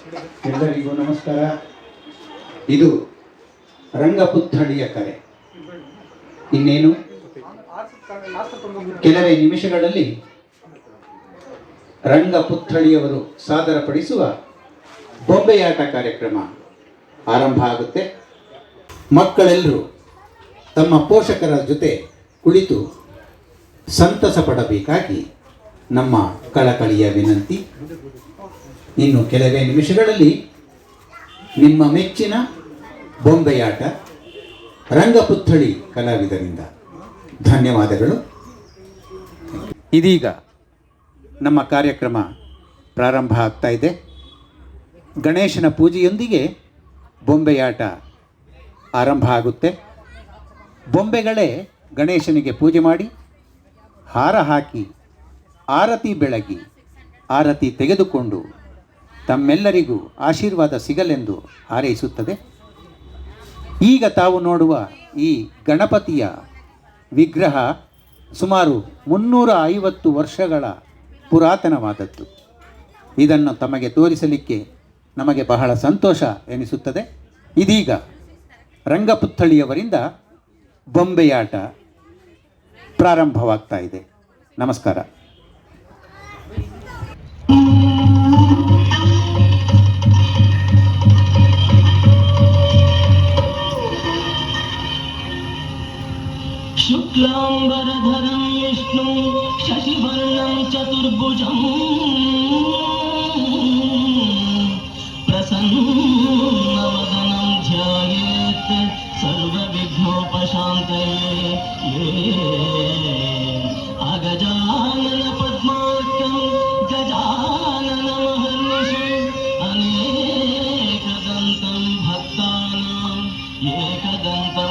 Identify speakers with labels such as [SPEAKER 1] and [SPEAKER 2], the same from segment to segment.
[SPEAKER 1] ಎಲ್ಲರಿಗೂ ನಮಸ್ಕಾರ. ಇದು ರಂಗಪುತ್ಥಳಿಯ ಕರೆ. ಇನ್ನೇನು ಕೆಲವೇ ನಿಮಿಷಗಳಲ್ಲಿ ರಂಗಪುತ್ಥಳಿಯವರು ಸಾದರಪಡಿಸುವ ಬೊಂಬೆಯಾಟ ಕಾರ್ಯಕ್ರಮ ಆರಂಭ ಆಗುತ್ತೆ. ಮಕ್ಕಳೆಲ್ಲರೂ ತಮ್ಮ ಪೋಷಕರ ಜೊತೆ ಕುಳಿತು ಸಂತಸ ಪಡಬೇಕಾಗಿ ನಮ್ಮ ಕಳಕಳಿಯ ವಿನಂತಿ. ಇನ್ನು ಕೆಲವೇ ನಿಮಿಷಗಳಲ್ಲಿ ನಿಮ್ಮ ಮೆಚ್ಚಿನ ಬೊಂಬೆಯಾಟ ರಂಗಪುತ್ಥಳಿ ಕಲಾವಿದರಿಂದ. ಧನ್ಯವಾದಗಳು. ಇದೀಗ ನಮ್ಮ ಕಾರ್ಯಕ್ರಮ ಪ್ರಾರಂಭ ಆಗ್ತಾ ಇದೆ. ಗಣೇಶನ ಪೂಜೆಯೊಂದಿಗೆ ಬೊಂಬೆಯಾಟ ಆರಂಭ ಆಗುತ್ತೆ. ಬೊಂಬೆಗಳೇ ಗಣೇಶನಿಗೆ ಪೂಜೆ ಮಾಡಿ ಹಾರ ಹಾಕಿ ಆರತಿ ಬೆಳಗಿ ಆರತಿ ತೆಗೆದುಕೊಂಡು ತಮ್ಮೆಲ್ಲರಿಗೂ ಆಶೀರ್ವಾದ ಸಿಗಲೆಂದು ಹಾರೈಸುತ್ತದೆ. ಈಗ ತಾವು ನೋಡುವ ಈ ಗಣಪತಿಯ ವಿಗ್ರಹ ಸುಮಾರು 350 ವರ್ಷಗಳ ಪುರಾತನವಾದದ್ದು. ಇದನ್ನು ತಮಗೆ ತೋರಿಸಲಿಕ್ಕೆ ನಮಗೆ ಬಹಳ ಸಂತೋಷ ಎನಿಸುತ್ತದೆ. ಇದೀಗ ರಂಗಪುತ್ಥಳಿಯವರಿಂದ ಬೊಂಬೆಯಾಟ ಪ್ರಾರಂಭವಾಗ್ತಾ ಇದೆ. ನಮಸ್ಕಾರ.
[SPEAKER 2] शुक्लांबरधरं विष्णु शशिवर्णं चतुर्भुजं प्रसन्नवदनं ध्यायेत् सर्वविघ्नोपशान्तये. अगजानन पद्मार्कं गजाननमहर्निशम् अनेकदन्तं भक्तानां एकदन्तमुपास्महे.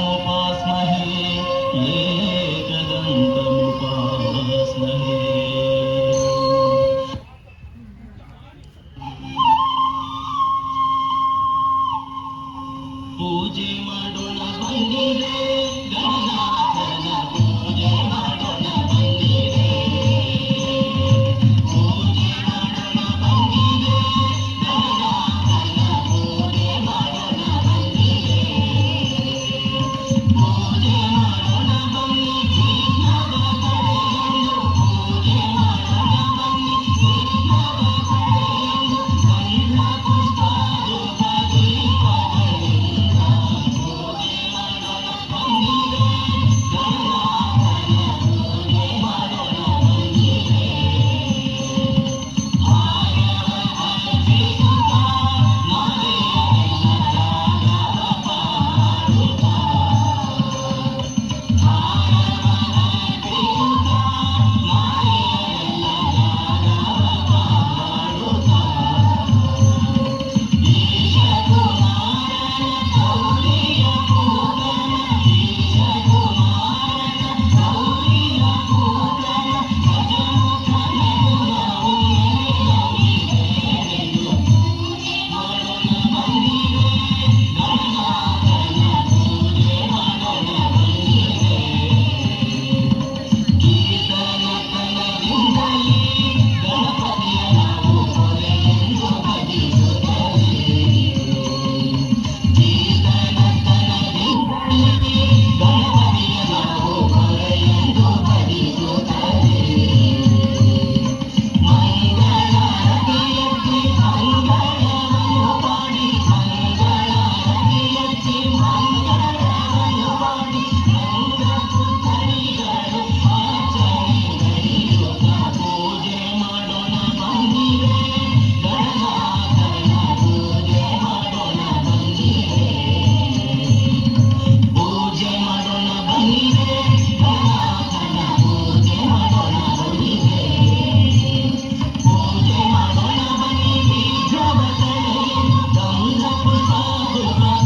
[SPEAKER 2] पूजे ಮಾಡೋಣ ಬಂದಿದೆ ಗಣನಾಥನ ಪೂಜೆ ಮಾಡೋಣ ಬಂದಿದೆ. ಪೂಜೆ ಮಾಡೋಣ ಬಂದಿದೆ ಗಣನಾಥನ ಪೂಜೆ ಮಾಡೋಣ ಬಂದಿದೆ. ಪೂಜೆ ಮಾಡೋಣ ಬನ್ನಿ ಕೃಷ್ಣದ ಕಡೆಯೆಂದು. ಪೂಜೆ ಮಾಡೋಣ ಬನ್ನಿ ಕೃಷ್ಣದ ಕಡೆಯೆಂದು. ಗಂಧ ಪುಷ್ಪ ಧೂಪ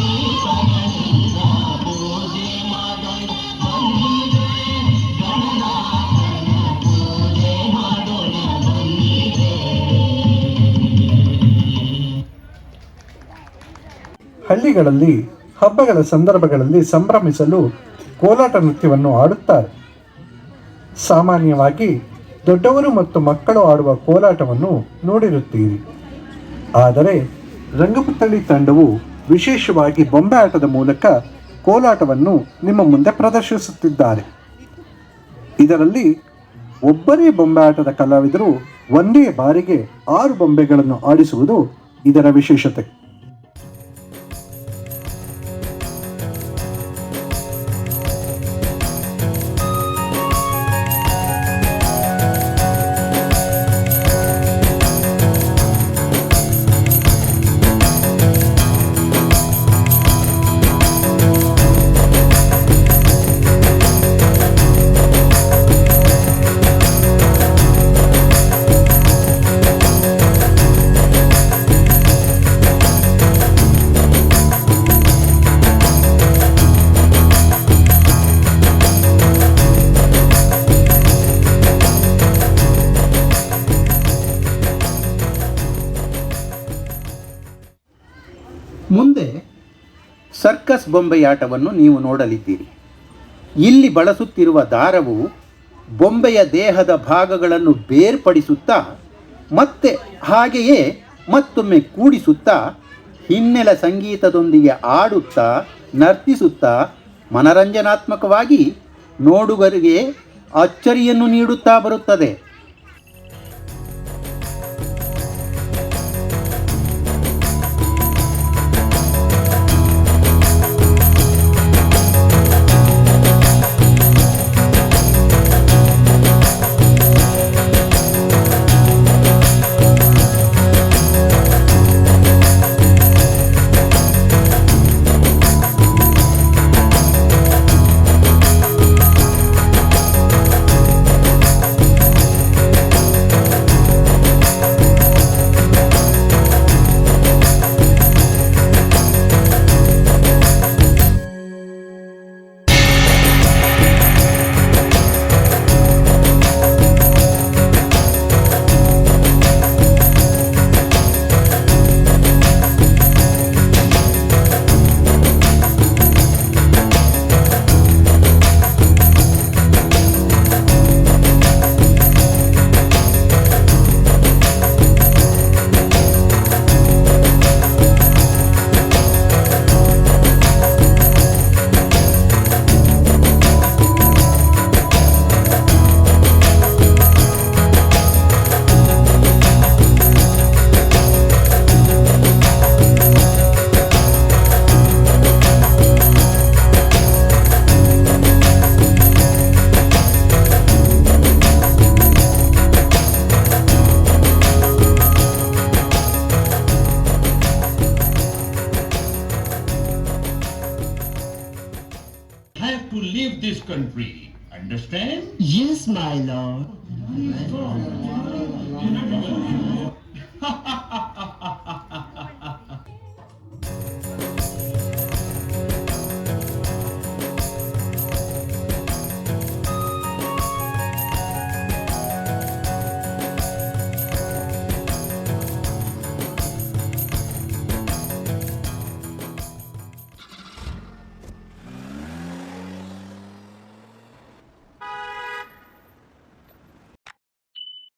[SPEAKER 2] ದೀಪಗಳಿಂದ
[SPEAKER 3] ಹಳ್ಳಿಗಳಲ್ಲಿ ಹಬ್ಬಗಳ ಸಂದರ್ಭಗಳಲ್ಲಿ ಸಂಭ್ರಮಿಸಲು ಕೋಲಾಟ ನೃತ್ಯವನ್ನು ಆಡುತ್ತಾರೆ. ಸಾಮಾನ್ಯವಾಗಿ ದೊಡ್ಡವರು ಮತ್ತು ಮಕ್ಕಳು ಆಡುವ ಕೋಲಾಟವನ್ನು ನೋಡಿರುತ್ತೀರಿ. ಆದರೆ ರಂಗಪುತ್ತಳಿ ತಂಡವು ವಿಶೇಷವಾಗಿ ಬೊಂಬೆ ಆಟದ ಮೂಲಕ ಕೋಲಾಟವನ್ನು ನಿಮ್ಮ ಮುಂದೆ ಪ್ರದರ್ಶಿಸುತ್ತಿದ್ದಾರೆ. ಇದರಲ್ಲಿ ಒಬ್ಬರೇ ಬೊಂಬೆ ಆಟದ ಕಲಾವಿದರು ಒಂದೇ ಬಾರಿಗೆ 6 ಬೊಂಬೆಗಳನ್ನು ಆಡಿಸುವುದು ಇದರ ವಿಶೇಷತೆ.
[SPEAKER 1] ಮುಂದೆ ಸರ್ಕಸ್ ಬೊಂಬೆಯಾಟವನ್ನು ನೀವು ನೋಡಲಿದ್ದೀರಿ. ಇಲ್ಲಿ ಬಳಸುತ್ತಿರುವ ದಾರವು ಬೊಂಬೆಯ ದೇಹದ ಭಾಗಗಳನ್ನು ಬೇರ್ಪಡಿಸುತ್ತಾ ಮತ್ತೆ ಹಾಗೆಯೇ ಮತ್ತೊಮ್ಮೆ ಕೂಡಿಸುತ್ತಾ ಹಿನ್ನೆಲೆ ಸಂಗೀತದೊಂದಿಗೆ ಆಡುತ್ತಾ ನರ್ತಿಸುತ್ತಾ ಮನರಂಜನಾತ್ಮಕವಾಗಿ ನೋಡುಗರಿಗೆ ಅಚ್ಚರಿಯನ್ನು ನೀಡುತ್ತಾ ಬರುತ್ತದೆ.
[SPEAKER 2] To leave this country, understand?
[SPEAKER 4] Yes, my lord.